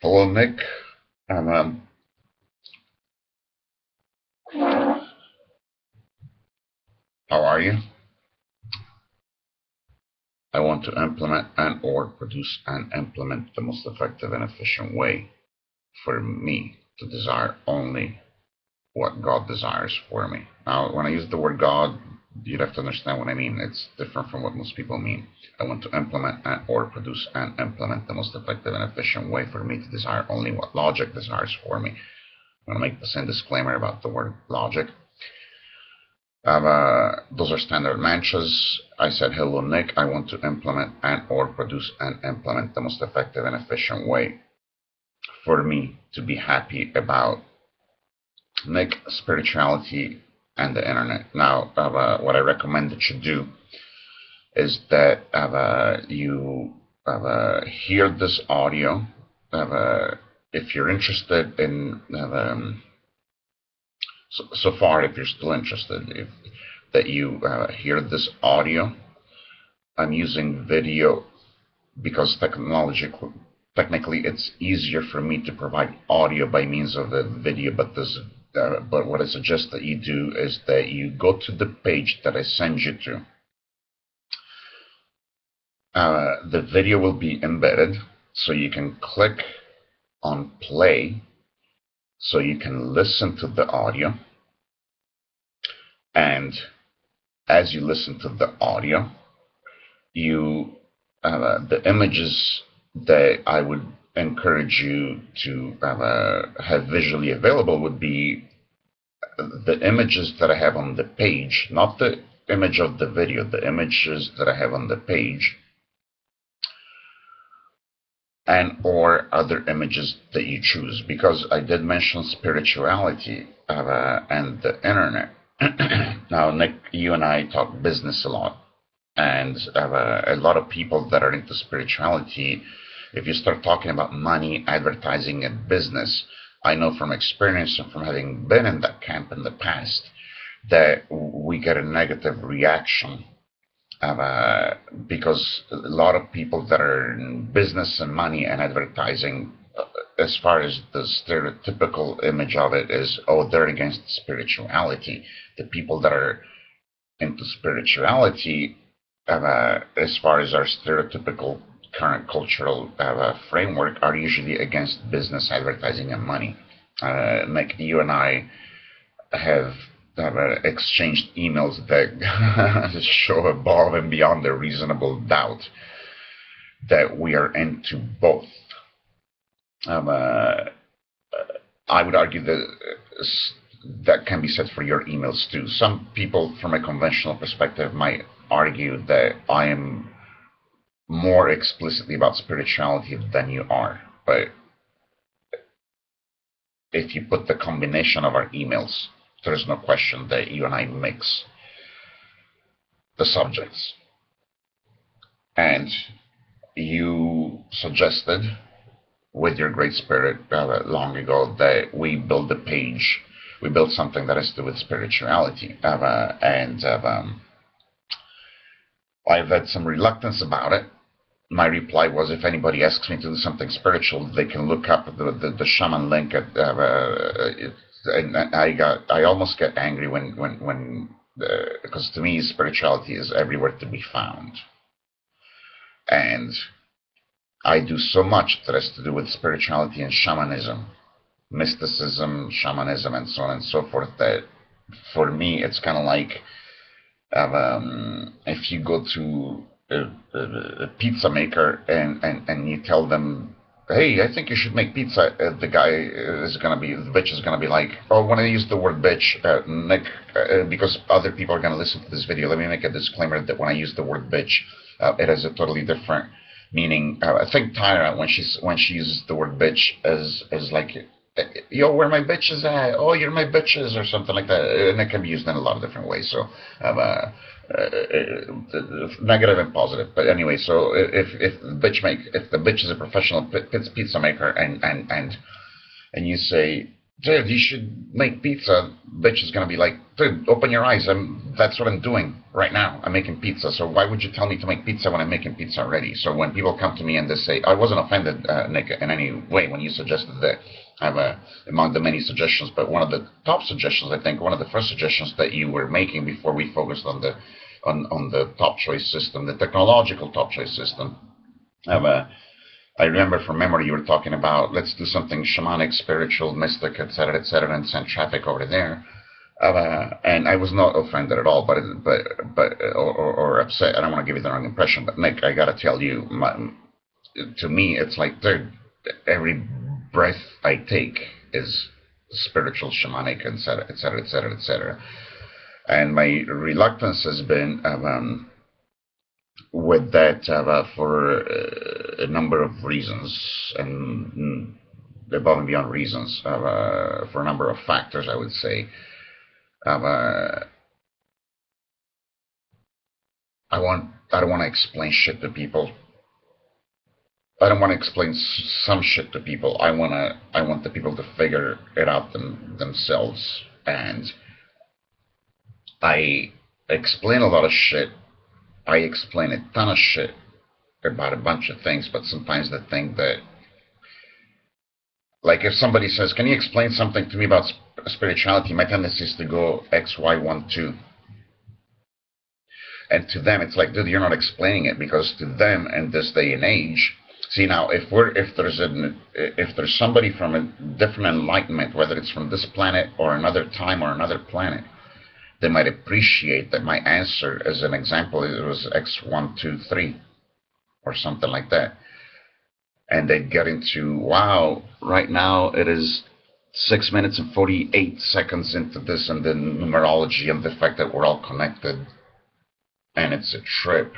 Hello, Nick. Um, um, how are you? I want to implement and or produce and implement the most effective and efficient way for me to desire only what God desires for me. Now, when I use the word God, you'd have to understand what I mean. It's different from what most people mean. I want to implement and or produce and implement the most effective and efficient way for me to desire only what logic desires for me. I'm going to make the same disclaimer about the word logic. Those are standard mantras. I said, hello, Nick. I want to implement and or produce and implement the most effective and efficient way for me to be happy about Nick, spirituality, and the internet. Now, what I recommend that you do is that you hear this audio. If you're interested in so far, if you're still interested, if that you hear this audio. I'm using video because technically it's easier for me to provide audio by means of the video, but what I suggest that you do is that you go to the page that I send you to. The video will be embedded, so you can click on play, so you can listen to the audio, and as you listen to the audio, you the images that I would encourage you to have visually available would be the images that I have on the page, not the image of the video, the images that I have on the page, and or other images that you choose, because I did mention spirituality and the internet. Now, Nick, you and I talk business a lot, and a lot of people that are into spirituality, if you start talking about money, advertising, and business, I know from experience and from having been in that camp in the past that we get a negative reaction because a lot of people that are in business and money and advertising, as far as the stereotypical image of it is, oh, they're against spirituality. The people that are into spirituality, as far as our stereotypical current cultural framework, are usually against business, advertising, and money. Like you and I have exchanged emails that show above and beyond a reasonable doubt that we are into both. Um, uh, I would argue that that can be said for your emails too. Some people, from a conventional perspective, might argue that I am more explicitly about spirituality than you are. But if you put the combination of our emails, there's no question that you and I mix the subjects. And you suggested, with your great spirit long ago, that we build something that has to do with spirituality. And I've had some reluctance about it. My reply was, if anybody asks me to do something spiritual, they can look up the shaman link at. And I almost get angry when because to me spirituality is everywhere to be found, and I do so much that has to do with spirituality and shamanism, mysticism, shamanism, and so on and so forth. That for me, it's kind of like if you go to a pizza maker and you tell them, hey, I think you should make pizza, the bitch is gonna be like, oh, when I use the word bitch, Nick, because other people are gonna listen to this video, let me make a disclaimer that when I use the word bitch, it has a totally different meaning. I think Tyra, when she uses the word bitch, as like, yo, where my bitches at? Oh, you're my bitches, or something like that. And it can be used in a lot of different ways. So, negative and positive. But anyway, so if the bitch is a professional pizza maker, and you say, dude, you should make pizza. Bitch is gonna be like, dude, open your eyes. That's what I'm doing right now. I'm making pizza. So why would you tell me to make pizza when I'm making pizza already? So when people come to me and they say, I wasn't offended, Nick, in any way when you suggested that I'm among the many suggestions, but one of the top suggestions, I think, one of the first suggestions that you were making before we focused on the on the top choice system, the technological top choice system. Uh, I remember from memory you were talking about let's do something shamanic, spiritual, mystic, etc., and send traffic over there. And I was not offended at all, or upset. I don't want to give you the wrong impression, but Nick, I gotta tell you, to me, it's like dude, every breath I take is spiritual, shamanic, etc. And my reluctance has been with that for a number of reasons, and above and beyond reasons, for a number of factors, I would say. Uh, I don't want to explain shit to people. I don't want to explain some shit to people. I want the people to figure it out themselves. And I explain a lot of shit. I explain a ton of shit about a bunch of things, but sometimes the thing that, like, if somebody says, "Can you explain something to me about spirituality?" My tendency is to go X, Y, 1, 2. And to them, it's like, dude, you're not explaining it, because to them, in this day and age, see now, if there's somebody from a different enlightenment, whether it's from this planet or another time or another planet, they might appreciate that my answer, as an example, it was X, 1, 2, 3, or something like that. And they'd get into, wow, right now it is 6 minutes and 48 seconds into this, and the numerology and the fact that we're all connected, and it's a trip.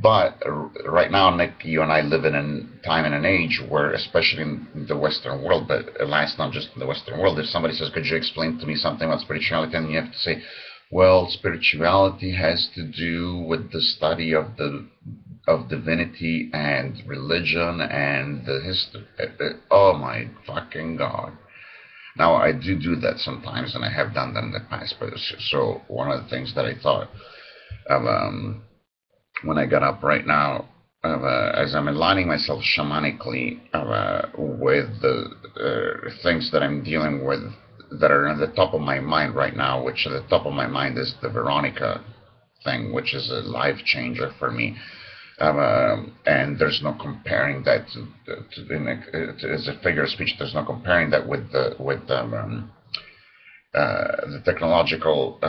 But right now, Nick, you and I live in a time and an age where, especially in the Western world, but alas, not just in the Western world, if somebody says, "Could you explain to me something about spirituality?" and you have to say, "Well, spirituality has to do with the study of divinity and religion and the history." Oh my fucking god! Now I do that sometimes, and I have done that in the past. But so one of the things that I thought of, when I got up right now, as I'm aligning myself shamanically with the things that I'm dealing with that are on the top of my mind right now, which at the top of my mind is the Veronica thing, which is a life changer for me. And there's no comparing that as a figure of speech. There's no comparing that with the technological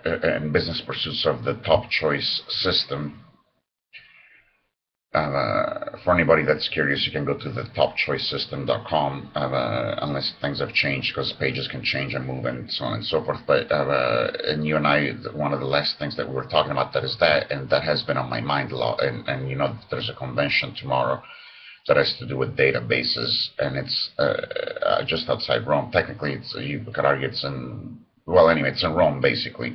and business pursuits of the top choice system. For anybody that's curious, you can go to the topchoicesystem.com, unless things have changed, because pages can change and move and so on and so forth. But and you and I, one of the last things that we were talking about, that is that, and that has been on my mind a lot. And you know, there's a convention tomorrow that has to do with databases, and it's just outside Rome. Technically, it's, you could argue it's in, well, anyway, it's in Rome, basically.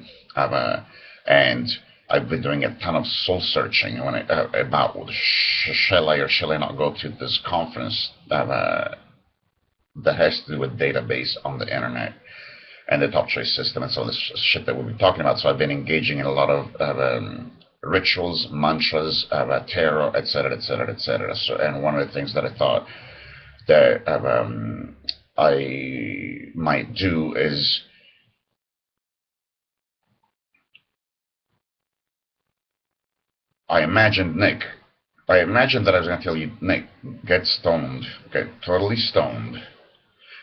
And I've been doing a ton of soul searching about shall I or shall I not go to this conference that has to do with database on the internet and the top choice system and some of this shit that we've been talking about. So I've been engaging in a lot of rituals, mantras, tarot, etc. So, and one of the things that I thought that I might do is, I imagined that I was going to tell you, Nick, get stoned, get totally stoned,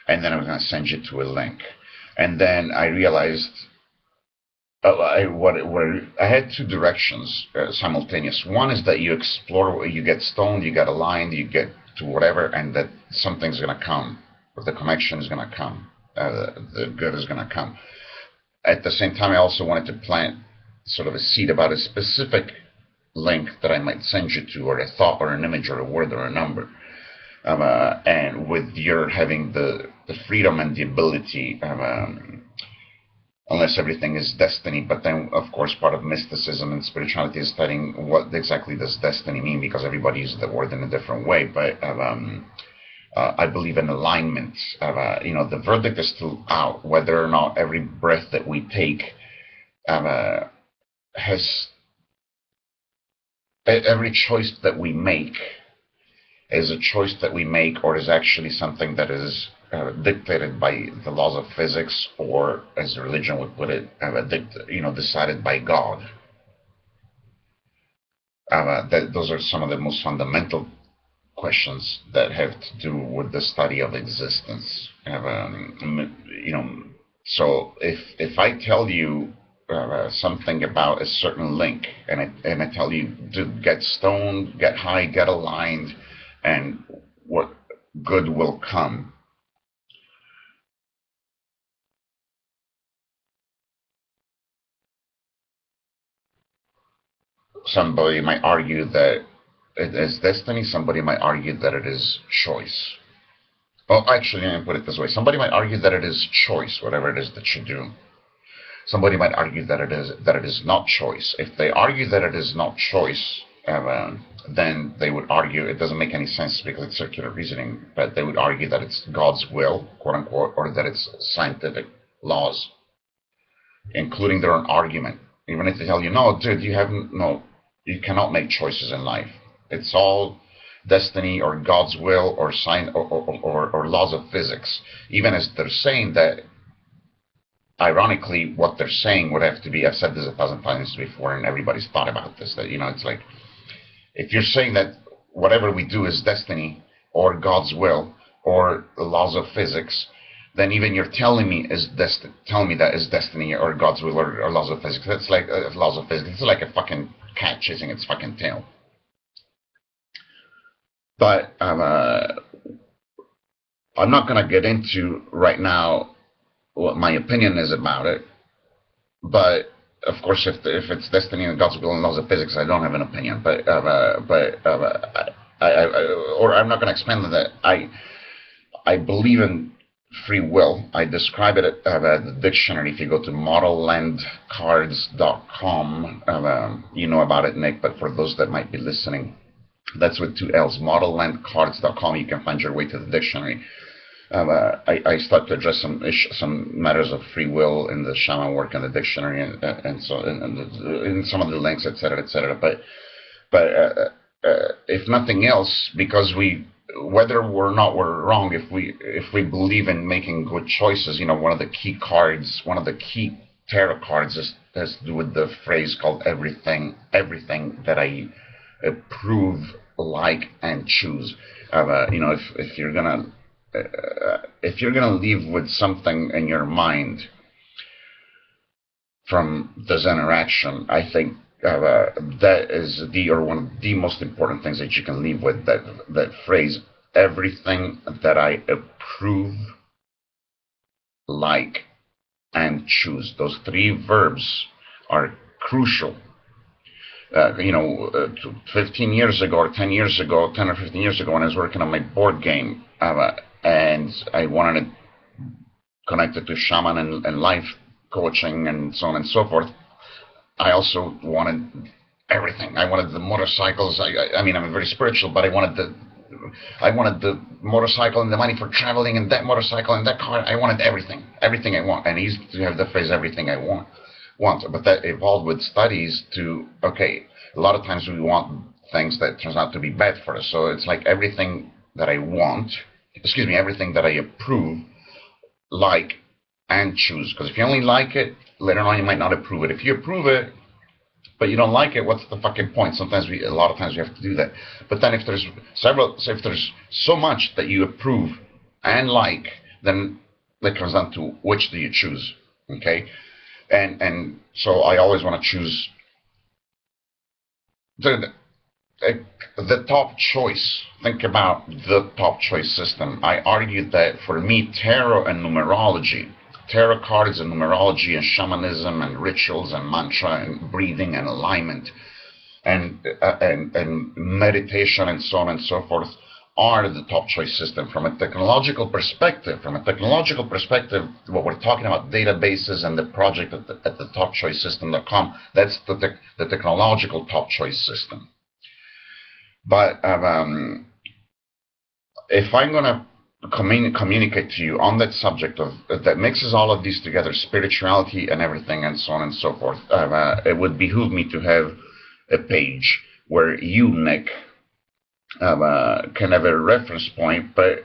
and then I was going to send you to a link. And then I realized I had two directions simultaneous. One is that you explore, you get stoned, you get aligned, you get to whatever, and that something's going to come, or the connection is going to come, the good is going to come. At the same time, I also wanted to plant sort of a seed about a specific link that I might send you to, or a thought, or an image, or a word, or a number. And with your having the freedom and the ability, unless everything is destiny, but then, of course, part of mysticism and spirituality is studying what exactly does destiny mean, because everybody uses the word in a different way. But I believe in alignment. The verdict is still out whether or not every breath that we take has every choice that we make is a choice that we make, or is actually something that is dictated by the laws of physics, or as religion would put it, decided by God. Those are some of the most fundamental questions that have to do with the study of existence. So if I tell you something about a certain link, and I tell you to get stoned, get high, get aligned, and what good will come. Somebody might argue that it is destiny. Somebody might argue that it is choice. Well, actually, let me put it this way. Somebody might argue that it is choice, whatever it is that you do. Somebody might argue that it is not choice. If they argue that it is not choice, then they would argue it doesn't make any sense because it's circular reasoning. But they would argue that it's God's will, quote unquote, or that it's scientific laws, including their own argument. Even if they tell you, no, dude, you cannot make choices in life. It's all destiny or God's will or sign or laws of physics. Even as they're saying that, ironically, what they're saying would have to be, I've said this 1,000 times before, and everybody's thought about this, that, it's like, if you're saying that whatever we do is destiny or God's will or the laws of physics, then even you're telling me that is destiny or God's will or laws of physics. That's like laws of physics. It's like a fucking cat chasing its fucking tail. But I'm not going to get into right now what my opinion is about it. But of course, if it's destiny and God's will and laws of physics, I don't have an opinion. But I'm not going to expand on that. I believe in free will. I describe it at the dictionary. If you go to modellandcards.com, you know about it, Nick, but for those that might be listening, that's with 2 L's, modellandcards.com. You can find your way to the dictionary. I start to address some matters of free will in the shaman work in the dictionary, and so in some of the links, etc., etc. But if nothing else, because whether we're not we're wrong, if we believe in making good choices, one of the key tarot cards has to do with the phrase called everything that I approve, like, and choose. If you're gonna leave with something in your mind from this interaction, I think that is one of the most important things that you can leave with. That phrase, everything that I approve, like, and choose. Those 3 verbs are crucial. 15 years ago or 10 years ago, 10 or 15 years ago, when I was working on my board game, and I wanted to connect it to shaman and life coaching and so on and so forth, I also wanted everything. I wanted the motorcycles. I mean, I'm very spiritual, but I wanted the motorcycle and the money for traveling and that motorcycle and that car. I wanted everything I want. And I used to have the phrase everything I want. But that evolved with studies to, okay, a lot of times we want things that turns out to be bad for us. So it's like everything that I want, everything that I approve, like, and choose. Because if you only like it, later on you might not approve it. If you approve it, but you don't like it, what's the fucking point? A lot of times we have to do that. But then if there's so much that you approve and like, then it comes down to which do you choose, okay? And so I always want to choose the top choice. Think about the top choice system. I argued that for me, tarot cards and numerology and shamanism and rituals and mantra and breathing and alignment and meditation and so on and so forth are the top choice system. From a technological perspective, what we're talking about, databases and the project at the topchoicesystem.com, that's the technological top choice system. But if I'm gonna communicate to you on that subject of that mixes all of these together, spirituality and everything, and so on and so forth, it would behoove me to have a page where you, Nick, can have a reference point. But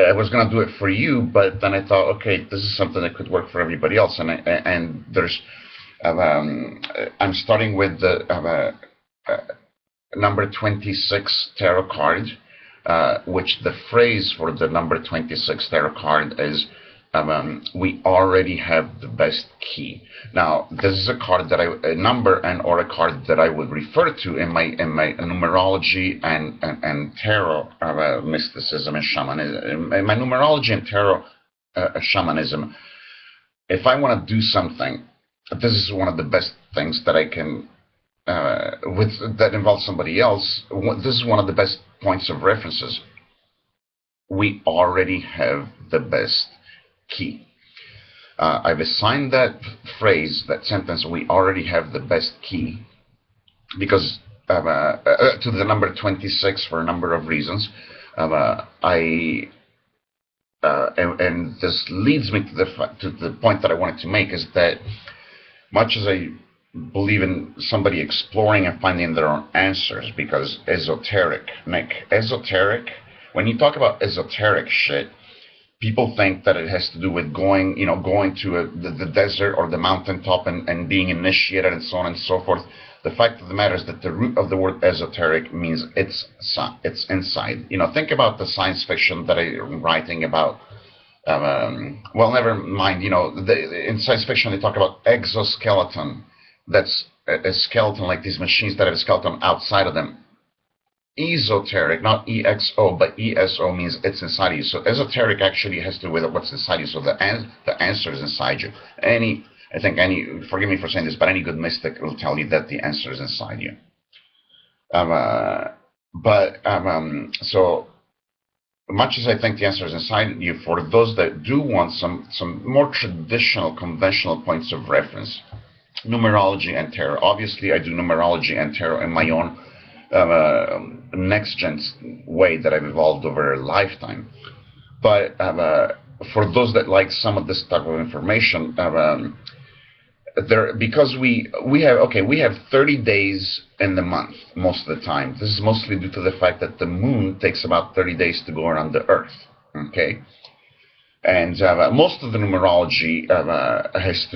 I was gonna do it for you, but then I thought, okay, this is something that could work for everybody else, and there's I'm starting with the number 26 tarot card, which the phrase for the number 26 tarot card is, we already have the best key. Now, this is a card that a number and or a card that I would refer to in my numerology and tarot mysticism and shamanism. In my numerology and tarot shamanism, if I want to do something, this is one of the best things that I can that involves somebody else. This is one of the best points of references. We already have the best key. I've assigned that phrase, that sentence, we already have the best key, because to the number 26 for a number of reasons. And this leads me to the point that I wanted to make, is that much as I believe in somebody exploring and finding their own answers, because esoteric, Nick, when you talk about esoteric shit, people think that it has to do with going to the desert or the mountaintop and being initiated and so on and so forth. The fact of the matter is that the root of the word esoteric means it's inside. Think about the science fiction that I'm writing about. Well, never mind. In science fiction they talk about exoskeleton. That's a skeleton, like these machines that have a skeleton outside of them. Esoteric, not EXO, but ESO means it's inside you. So esoteric actually has to do with what's inside you. So the answer is inside you. Forgive me for saying this, but any good mystic will tell you that the answer is inside you. So much as I think the answer is inside you, for those that do want some more traditional, conventional points of reference, numerology and tarot. Obviously, I do numerology and tarot in my own next-gen way that I've evolved over a lifetime. But for those that like some of this type of information, because we have 30 days in the month most of the time. This is mostly due to the fact that the moon takes about 30 days to go around the Earth. Okay. And most numerology has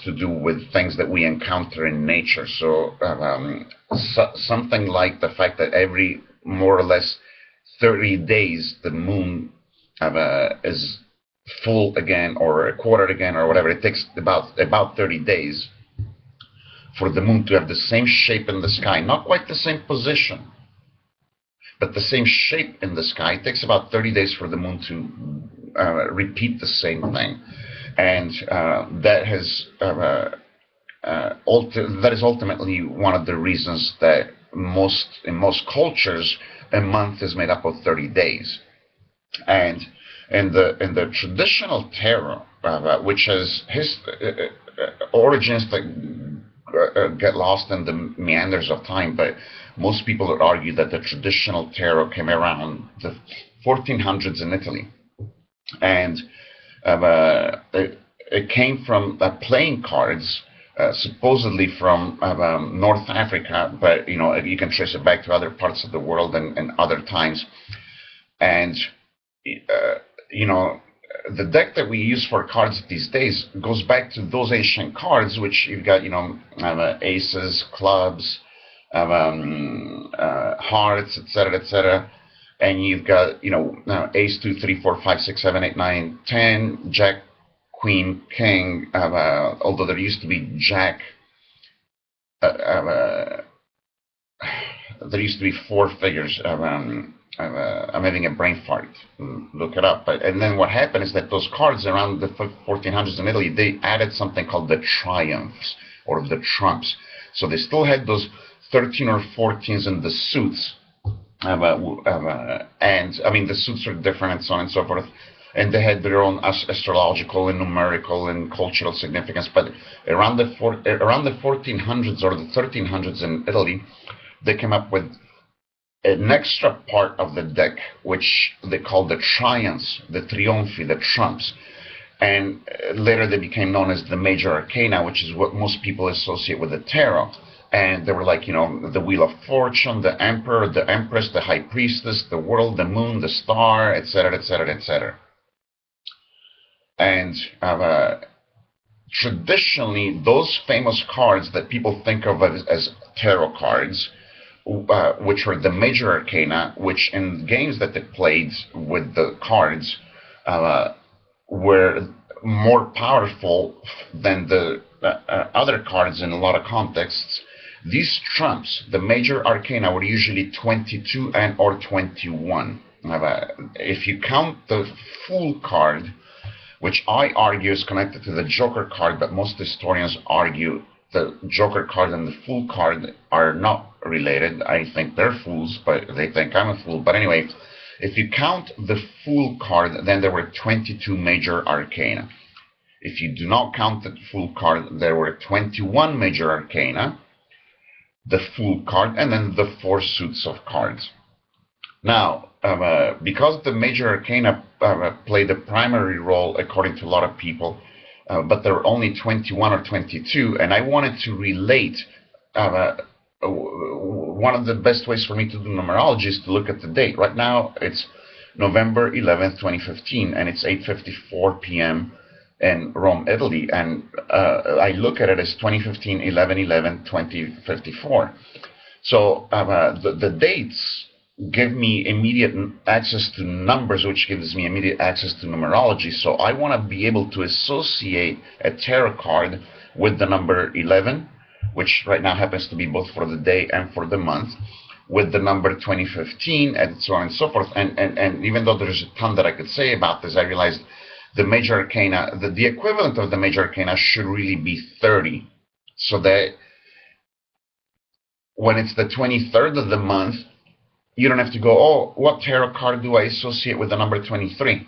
to do with things that we encounter in nature. So something like the fact that every more or less 30 days the moon is full again, or a quarter again, or whatever. It takes about 30 days for the moon to have the same shape in the sky, not quite the same position, but the same shape in the sky. It takes about 30 days for the moon to repeat the same thing, and that is ultimately one of the reasons that in most cultures a month is made up of 30 days. And in the traditional tarot, which has origins that get lost in the meanders of time, but most people would argue that the traditional tarot came around the 1400s in Italy, and it came from playing cards, supposedly from North Africa, but you can trace it back to other parts of the world and other times. And the deck that we use for cards these days goes back to those ancient cards, which you've got aces, clubs, hearts, etc., and you've got ace, 2, 3, 4, 5, 6, 7, 8, 9, 10, jack, queen, king. Although there used to be jack, there used to be 4 figures. I'm having a brain fart. Look it up. And then what happened is that those cards around the 1400s in Italy, they added something called the triumphs or the trumps. So they still had those 13 or 14s in the suits, and I mean the suits are different and so on and so forth, and they had their own astrological and numerical and cultural significance. But around the 1400s or the 1300s in Italy, they came up with an extra part of the deck, which they call the triumphs, the trionfi, the trumps. And later they became known as the major arcana, which is what most people associate with the tarot. And they were like, the Wheel of Fortune, the Emperor, the Empress, the High Priestess, the World, the Moon, the Star, etc., etc., etc. And traditionally, those famous cards that people think of as tarot cards, which were the major arcana, which in games that they played with the cards, were more powerful than the other cards in a lot of contexts. These trumps, the major arcana, were usually 22 and or 21. If you count the Fool card, which I argue is connected to the Joker card, but most historians argue the Joker card and the Fool card are not related. I think they're fools, but they think I'm a fool. But anyway, if you count the Fool card, then there were 22 major arcana. If you do not count the Fool card, there were 21 major arcana, the Fool card, and then the 4 suits of cards. Now, because the major arcana played a primary role, according to a lot of people, but there were only 21 or 22, and I wanted to relate. One of the best ways for me to do numerology is to look at the date. Right now, it's November 11th, 2015, and it's 8:54 p.m. in Rome, Italy, and I look at it as 2015, 11/11/2054. So the dates give me immediate access to numbers, which gives me immediate access to numerology. So I want to be able to associate a tarot card with the number 11, which right now happens to be both for the day and for the month, with the number 2015, and so on and so forth. And even though there's a ton that I could say about this, I realized the major arcana, the equivalent of the major arcana should really be 30. So that when it's the 23rd of the month, you don't have to go, oh, what tarot card do I associate with the number 23?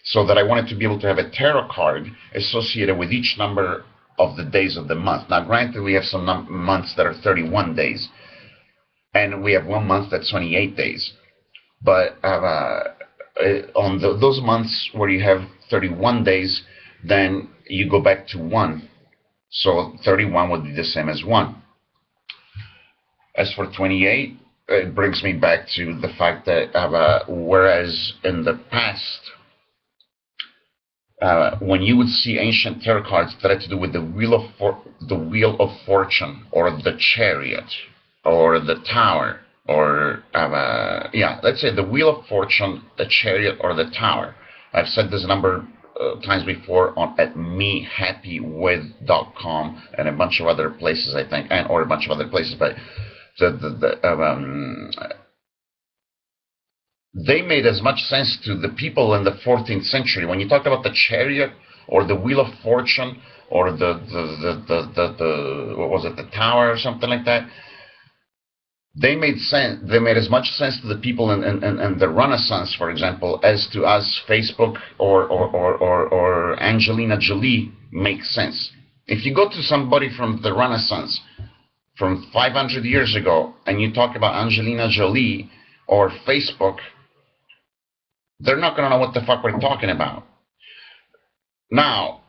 So that I wanted to be able to have a tarot card associated with each number of the days of the month. Now, granted, we have some months that are 31 days, and we have one month that's 28 days. But on those months where you have 31 days, then you go back to 1. So 31 would be the same as 1. As for 28, it brings me back to the fact that whereas in the past, when you would see ancient tarot cards that had to do with the Wheel of Fortune, or the Chariot, or the Tower, or let's say the Wheel of Fortune, the Chariot, or the Tower. I've said this a number of times before at mehappywith.com and a bunch of other places, I think, or a bunch of other places, but they made as much sense to the people in the 14th century. When you talk about the Chariot or the Wheel of Fortune or the what was it, the Tower or something like that, they made sense. They made as much sense to the people in the Renaissance, for example, as to us. Facebook or Angelina Jolie makes sense. If you go to somebody from the Renaissance, from 500 years ago, and you talk about Angelina Jolie or Facebook, they're not going to know what the fuck we're talking about. Now,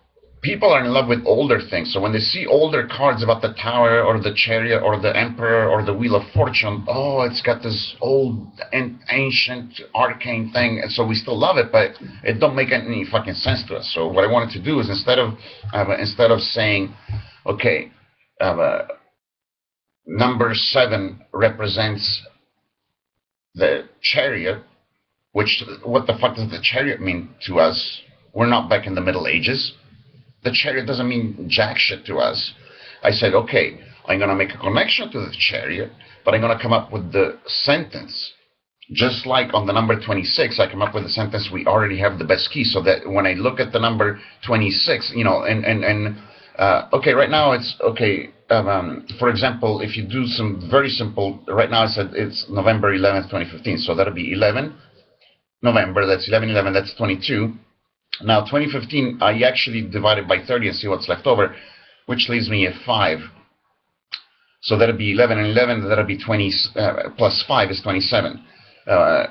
people are in love with older things, so when they see older cards about the Tower or the Chariot or the Emperor or the Wheel of Fortune, oh, it's got this old and ancient arcane thing, and so we still love it, but it don't make any fucking sense to us. So what I wanted to do is instead of saying, okay, number 7 represents the Chariot, which, what the fuck does the Chariot mean to us? We're not back in the Middle Ages. The Chariot doesn't mean jack shit to us. I said, okay, I'm going to make a connection to the Chariot, but I'm going to come up with the sentence. Just like on the number 26, I come up with a sentence, we already have the best key, so that when I look at the number 26, okay, right now it's, okay, for example, if you do some very simple, right now I said it's November 11th, 2015, so that'll be 11 November, that's 11/11, that's 22. Now 2015, I actually divided by 30 and see what's left over, which leaves me a 5. So that'd be 11 and 11. That'd be 20 plus 5 is 27,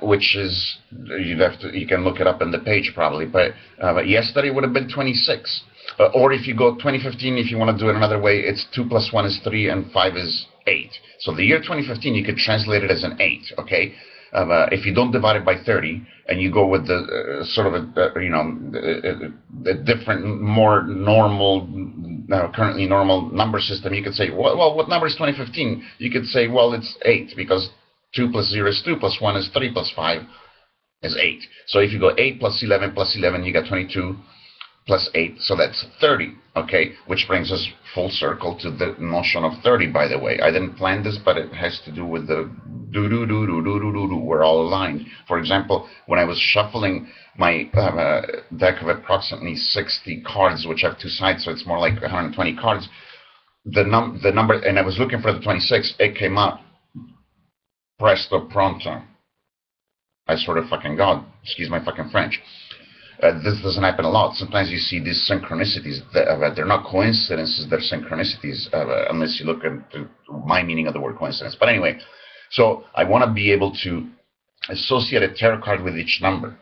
which is you can look it up in the page probably. But yesterday would have been 26. Or if you go 2015, if you want to do it another way, it's 2 plus 1 is 3 and 5 is 8. So the year 2015, you could translate it as an 8. Okay. If you don't divide it by 30 and you go with the sort of a different, more normal, currently normal number system, you could say, well, what number is 2015? You could say, well, it's 8 because 2 plus 0 is 2 plus 1 is 3 plus 5 is 8. So if you go 8 plus 11, you got 22 plus 8, so that's 30, okay? Which brings us full circle to the notion of 30, by the way. I didn't plan this, but it has to do with the do-do-do-do-do-do-do-do. We're all aligned. For example, when I was shuffling my deck of approximately 60 cards, which have two sides, so it's more like 120 cards, the number, and I was looking for the 26, it came up, presto pronto. I sort of fucking God, excuse my fucking French. This doesn't happen a lot. Sometimes you see these synchronicities. They're not coincidences, they're synchronicities, unless you look at my meaning of the word coincidence. But anyway, so I want to be able to associate a tarot card with each number.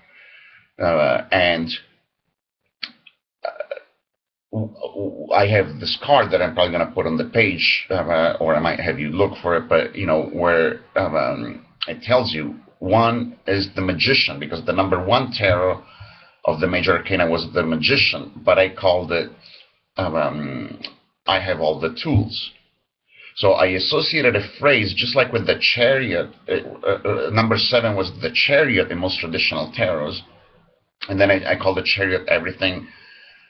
And I have this card that I'm probably going to put on the page, or I might have you look for it, but, where it tells you one is the magician, because the number one tarot of the major arcana was the magician, but I called it, I have all the tools. So I associated a phrase, just like with the chariot, number 7 was the chariot in most traditional tarots, and then I called the chariot everything.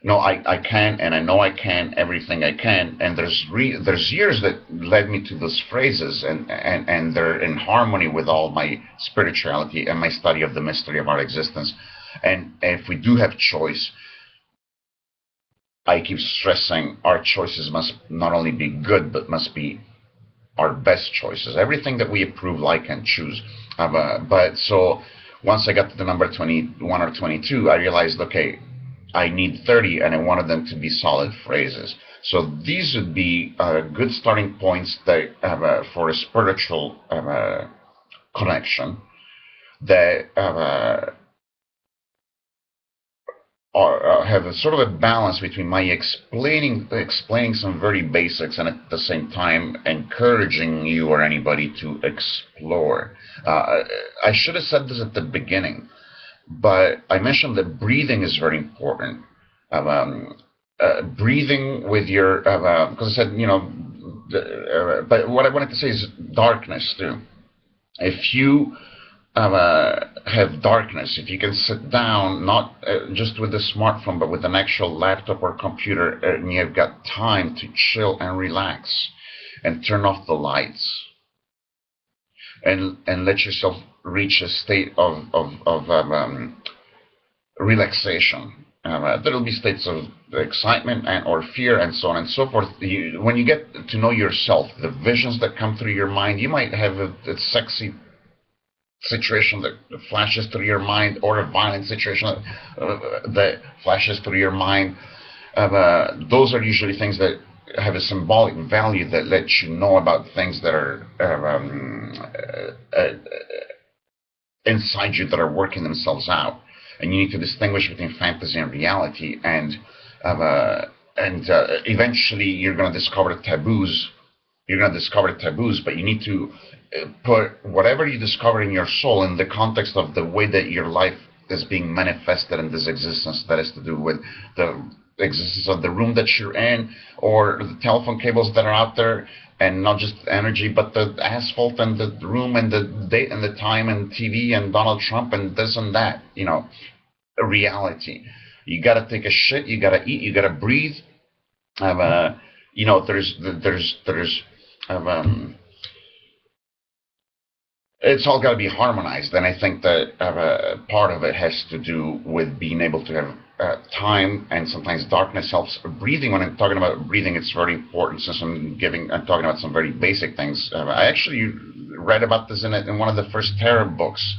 No, I can, and I know I can, everything I can, and there's years that led me to those phrases, and they're in harmony with all my spirituality and my study of the mystery of our existence. And if we do have choice, I keep stressing our choices must not only be good, but must be our best choices. Everything that we approve, like, and choose. But so once I got to the number 21 or 22, I realized, okay, I need 30, and I wanted them to be solid phrases. So these would be good starting points that for a spiritual connection that have a sort of a balance between my explaining some very basics and at the same time encouraging you or anybody to explore. I should have said this at the beginning, but I mentioned that breathing is very important. Breathing with your, because I said, but what I wanted to say is darkness too. If you have darkness, if you can sit down, not just with the smartphone, but with an actual laptop or computer, and you've got time to chill and relax and turn off the lights and let yourself reach a state of relaxation. There'll be states of excitement and or fear and so on and so forth. When you get to know yourself, the visions that come through your mind, you might have a sexy situation that flashes through your mind, or a violent situation that flashes through your mind. Those are usually things that have a symbolic value that lets you know about things that are inside you that are working themselves out. And you need to distinguish between fantasy and reality. And eventually you're going to discover taboos. You're going to discover taboos, but you need to put whatever you discover in your soul in the context of the way that your life is being manifested in this existence. That has to do with the existence of the room that you're in, or the telephone cables that are out there, and not just energy, but the asphalt and the room and the date and the time and TV and Donald Trump and this and that. A reality. You got to take a shit. You got to eat. You got to breathe. It's all got to be harmonized, and I think that part of it has to do with being able to have time, and sometimes darkness helps. Breathing, when I'm talking about breathing, it's very important, since I'm talking about some very basic things. I actually read about this in one of the first tarot books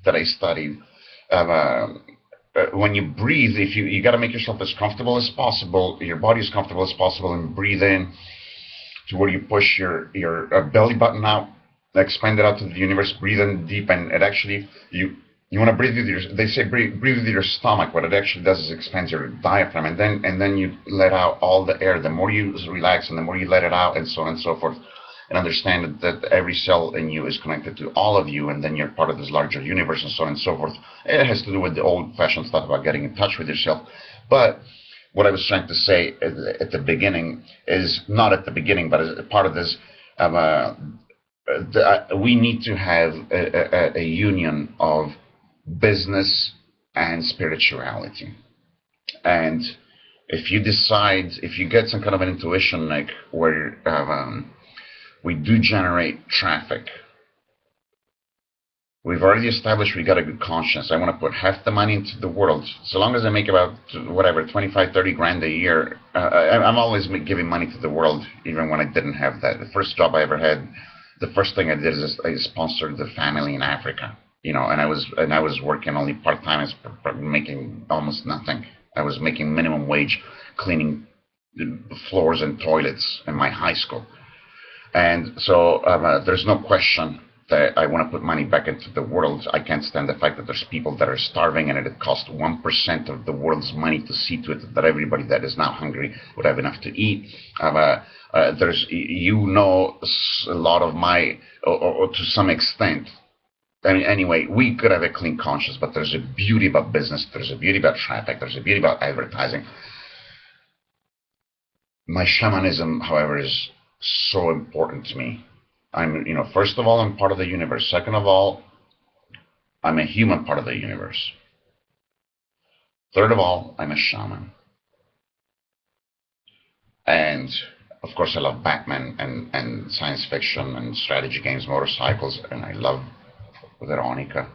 that I studied. When you breathe, if you got to make yourself as comfortable as possible, your body as comfortable as possible, and breathe in to where you push your belly button out, expand it out to the universe, breathe in deep, and it actually you want to breathe with your, they say breathe with your stomach. What it actually does is expands your diaphragm, and then you let out all the air. The more you relax and the more you let it out, and so on and so forth, and understand that every cell in you is connected to all of you, and then you're part of this larger universe, and so on and so forth. It has to do with the old-fashioned stuff about getting in touch with yourself. But what I was trying to say at the beginning is not at the beginning, but as part of this. We need to have a union of business and spirituality. And if you decide, if you get some kind of an intuition, like where we do generate traffic, we've already established we got a good conscience. I want to put half the money into the world. So long as I make about, whatever, 25, 30 grand a year, I'm always giving money to the world, even when I didn't have that. The first job I ever had, the first thing I did is I sponsored the family in Africa. And I was working only part time, making almost nothing. I was making minimum wage, cleaning floors and toilets in my high school, and so there's no question that I want to put money back into the world. I can't stand the fact that there's people that are starving, and it costs 1% of the world's money to see to it that everybody that is now hungry would have enough to eat. There's, a lot of my, or to some extent. I mean, anyway, we could have a clean conscience, but there's a beauty about business, there's a beauty about traffic, there's a beauty about advertising. My shamanism, however, is so important to me. First of all, I'm part of the universe. Second of all, I'm a human part of the universe. Third of all, I'm a shaman. And of course, I love Batman and science fiction and strategy games, motorcycles, and I love Veronica.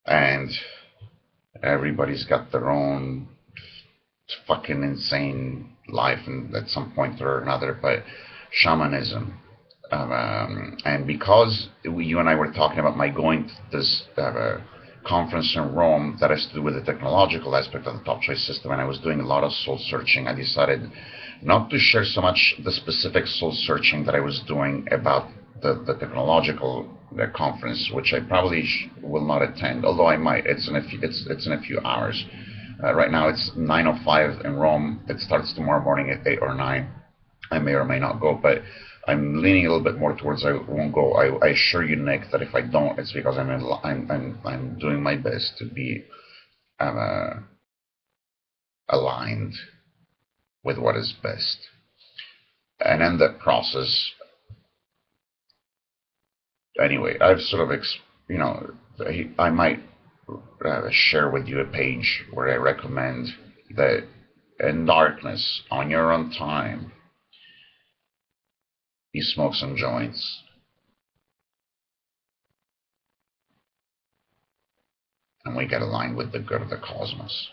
And everybody's got their own fucking insane life, and at some point or another, but shamanism. And because you and I were talking about my going to this conference in Rome that has to do with the technological aspect of the top choice system, and I was doing a lot of soul searching, I decided not to share so much the specific soul searching that I was doing about the technological conference, which I probably will not attend, although I might. It's in a few hours. Right now it's 9:05 in Rome. It starts tomorrow morning at 8 or 9. I may or may not go, but I'm leaning a little bit more towards I won't go. I assure you, Nick, that if I don't, it's because I'm doing my best to be aligned with what is best, and in that process, anyway, I've sort of I might share with you a page where I recommend that in darkness, on your own time, you smoke some joints and we get aligned with the good of the cosmos.